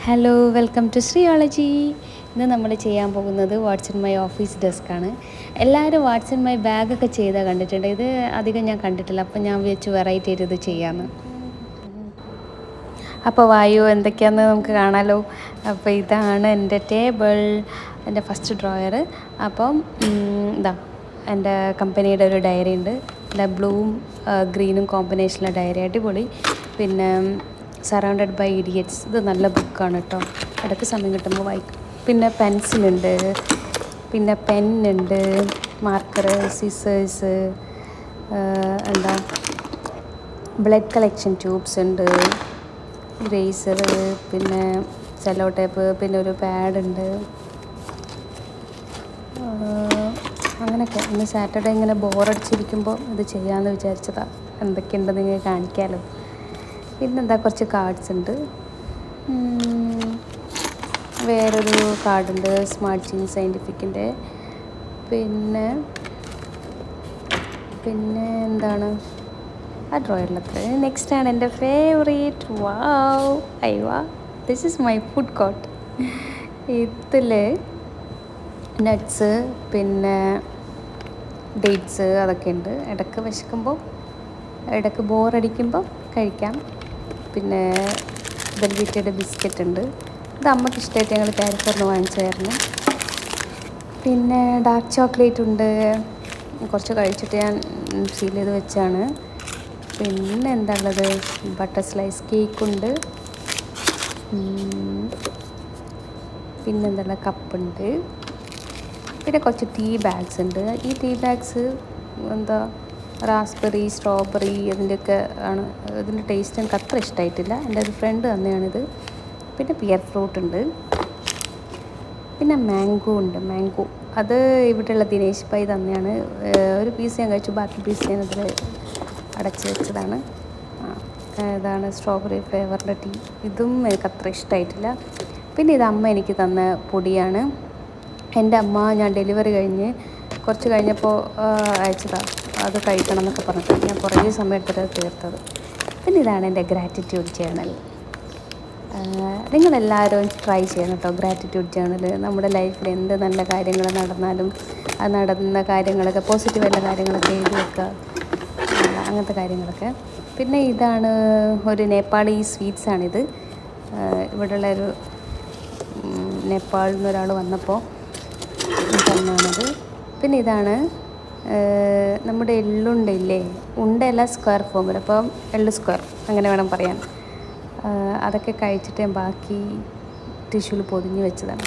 Hello, welcome to ശ്രീയോളജി. ഇന്ന് നമ്മൾ ചെയ്യാൻ പോകുന്നത് വാട്ട്സ് ഇൻ മൈ ഓഫീസ് ഡെസ്ക്കാണ്. എല്ലാവരും വാട്ട്സ് ഇൻ മൈ ബാഗൊക്കെ ചെയ്താൽ കണ്ടിട്ടുണ്ട്. ഇത് അധികം ഞാൻ കണ്ടിട്ടില്ല, അപ്പം ഞാൻ വിചാരിച്ചു വെറൈറ്റി ആയിട്ട് ഇത് ചെയ്യാമെന്ന്. അപ്പോൾ വായു എന്തൊക്കെയാണെന്ന് നമുക്ക് കാണാമല്ലോ. അപ്പോൾ ഇതാണ് എൻ്റെ ടേബിൾ, എൻ്റെ ഫസ്റ്റ് ഡ്രോയർ. അപ്പം ഇതാ എൻ്റെ കമ്പനിയുടെ ഒരു ഡയറി ഉണ്ട്. ബ്ലൂവും ഗ്രീനും കോമ്പിനേഷനിലെ ഡയറി, അടിപൊളി. പിന്നെ സറൗണ്ടഡ് ബൈ ഇഡിയറ്റ്സ്, ഇത് നല്ല ബുക്കാണ് കേട്ടോ, ഇടയ്ക്ക് സമയം കിട്ടുമ്പോൾ വായിക്കും. പിന്നെ പെൻസിലുണ്ട്, പിന്നെ പെന്നുണ്ട്, മാർക്കർ, സിസേഴ്സ്, എന്താ ബ്ലഡ് കളക്ഷൻ ട്യൂബ്സ് ഉണ്ട്, ഇറേസർ, പിന്നെ സെല്ലോ ടേപ്പ്, പിന്നെ ഒരു പാഡുണ്ട്. അങ്ങനെയൊക്കെ. ഇന്ന് സാറ്റർഡേ ഇങ്ങനെ ബോറടിച്ചിരിക്കുമ്പോൾ ഇത് ചെയ്യാമെന്ന് വിചാരിച്ചതാണ്. എന്തൊക്കെയുണ്ടെന്ന് ഇങ്ങനെ കാണിക്കാമല്ലോ. പിന്നെന്താ കുറച്ച് കാർഡ്സ് ഉണ്ട്. വേറൊരു കാർഡുണ്ട് സ്മാർട്ട് ജീൻ സയൻറ്റിഫിക്കിൻ്റെ. പിന്നെ എന്താണ് ആ ഡ്രോയറിലത്ര. നെക്സ്റ്റാണ് എൻ്റെ ഫേവറേറ്റ്. വാവ്, അയ്വാ, this is my food court. ഇതിൽ നട്ട്സ്, പിന്നെ ഡേറ്റ്സ്, അതൊക്കെ ഉണ്ട്. ഇടയ്ക്ക് വിശക്കുമ്പോൾ, ഇടയ്ക്ക് ബോറടിക്കുമ്പോൾ കഴിക്കാം. പിന്നെ ബെൽവിറ്റയുടെ ബിസ്ക്കറ്റ് ഉണ്ട്. ഇത് അമ്മയ്ക്ക് ഇഷ്ടമായിട്ട് ഞങ്ങൾ കാരിഫോറിന് വാങ്ങിച്ചായിരുന്നു. പിന്നെ ഡാർക്ക് ചോക്ലേറ്റ് ഉണ്ട്, കുറച്ച് കഴിച്ചിട്ട് ഞാൻ സീൽ ചെയ്ത് വെച്ചാണ്. പിന്നെ എന്താ ഉള്ളത്, ബട്ടർ സ്ലൈസ് കേക്കുണ്ട്. പിന്നെന്താ ഉള്ളത്, കപ്പുണ്ട്. പിന്നെ കുറച്ച് ടീ ബാഗ്സ് ഉണ്ട്. ഈ ടീ ബാഗ്സ് എന്താ റാസ്ബെറി, സ്ട്രോബെറി, അതിൻ്റെയൊക്കെ ആണ്. ഇതിൻ്റെ ടേസ്റ്റ് എനിക്ക് അത്ര ഇഷ്ടമായിട്ടില്ല. എൻ്റെ ഒരു ഫ്രണ്ട് തന്നെയാണിത്. പിന്നെ പിയർ ഫ്രൂട്ട് ഉണ്ട്. പിന്നെ മാംഗോ ഉണ്ട്. മാംഗോ അത് ഇവിടെയുള്ള ദിനേശ് ഭായി തന്നെയാണ്. ഒരു പീസ് ഞാൻ കഴിച്ചു, ബാക്കി പീസ് ഞാൻ അതിൽ അടച്ച് വെച്ചതാണ്. ഇതാണ് സ്ട്രോബെറി ഫ്ലേവറിൻ്റെ ടീ. ഇതും എനിക്ക് അത്ര ഇഷ്ടമായിട്ടില്ല. പിന്നെ ഇത് അമ്മ എനിക്ക് തന്ന പൊടിയാണ്. എൻ്റെ അമ്മ ഞാൻ ഡെലിവറി കഴിഞ്ഞ് കുറച്ച് കഴിഞ്ഞപ്പോൾ അയച്ചതാണ്. അത് കഴിക്കണം എന്നൊക്കെ പറഞ്ഞിട്ട് ഞാൻ കുറേ സമയം എടുത്തിട്ട് തീർത്തത്. പിന്നെ ഇതാണ് എൻ്റെ ഗ്രാറ്റിറ്റ്യൂഡ് ജേർണൽ. നിങ്ങളെല്ലാവരും ട്രൈ ചെയ്യണം കേട്ടോ ഗ്രാറ്റിറ്റ്യൂഡ് ജേർണൽ. നമ്മുടെ ലൈഫിൽ എന്ത് നല്ല കാര്യങ്ങൾ നടന്നാലും അത് നടന്ന കാര്യങ്ങളൊക്കെ, പോസിറ്റീവായിട്ടുള്ള കാര്യങ്ങളൊക്കെ എഴുതി വെക്കുക, അങ്ങനത്തെ കാര്യങ്ങളൊക്കെ. പിന്നെ ഇതാണ് ഒരു നേപ്പാളി സ്വീറ്റ്സാണിത്. ഇവിടെയുള്ള ഒരു നേപ്പാളിൽ നിന്നൊരാൾ വന്നപ്പോൾ തന്നാണത്. പിന്നെ ഇതാണ് നമ്മുടെ എള്ളുണ്ടയില്ലേ, ഉണ്ടയല്ല സ്ക്വയർ ഫോമിൽ, അപ്പം എള്ള് സ്ക്വയർ അങ്ങനെ വേണം പറയാൻ. അതൊക്കെ കഴിച്ചിട്ട് ഞാൻ ബാക്കി ടിഷ്യൂവിൽ പൊതിഞ്ഞ് വെച്ചതാണ്.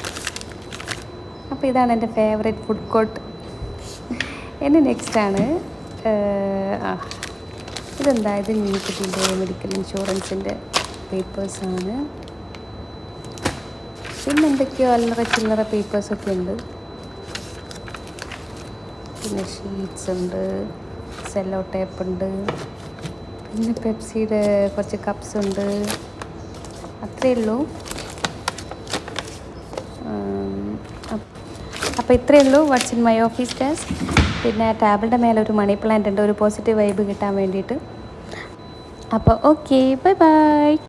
അപ്പോൾ ഇതാണ് എൻ്റെ ഫേവറേറ്റ് ഫുഡ് കോർട്ട്. ഇനി നെക്സ്റ്റാണ് ഇതെന്താ, ഇത് നീറ്റിൻ്റെ മെഡിക്കൽ ഇൻഷുറൻസിൻ്റെ പേപ്പേഴ്സാണ്. പിന്നെ എന്തൊക്കെയോ അല്ലറ ചില്ലറ പേപ്പേഴ്സൊക്കെ ഉണ്ട്. പിന്നെ ഷീറ്റ്സ് ഉണ്ട്, സെല്ലോ ടേപ്പ് ഉണ്ട്, പിന്നെ പെപ്സിയുടെ കുറച്ച് കപ്സ് ഉണ്ട്. അത്രയേ ഉള്ളൂ. അപ്പോൾ ഇത്രയേ ഉള്ളൂ what's in my office desk. പിന്നെ ടേബിളിൻ്റെ മേലെ ഒരു മണി പ്ലാന്റ് ഉണ്ട്, ഒരു പോസിറ്റീവ് വൈബ് കിട്ടാൻ വേണ്ടിയിട്ട്. അപ്പോൾ ഓക്കെ, ബൈ ബൈ.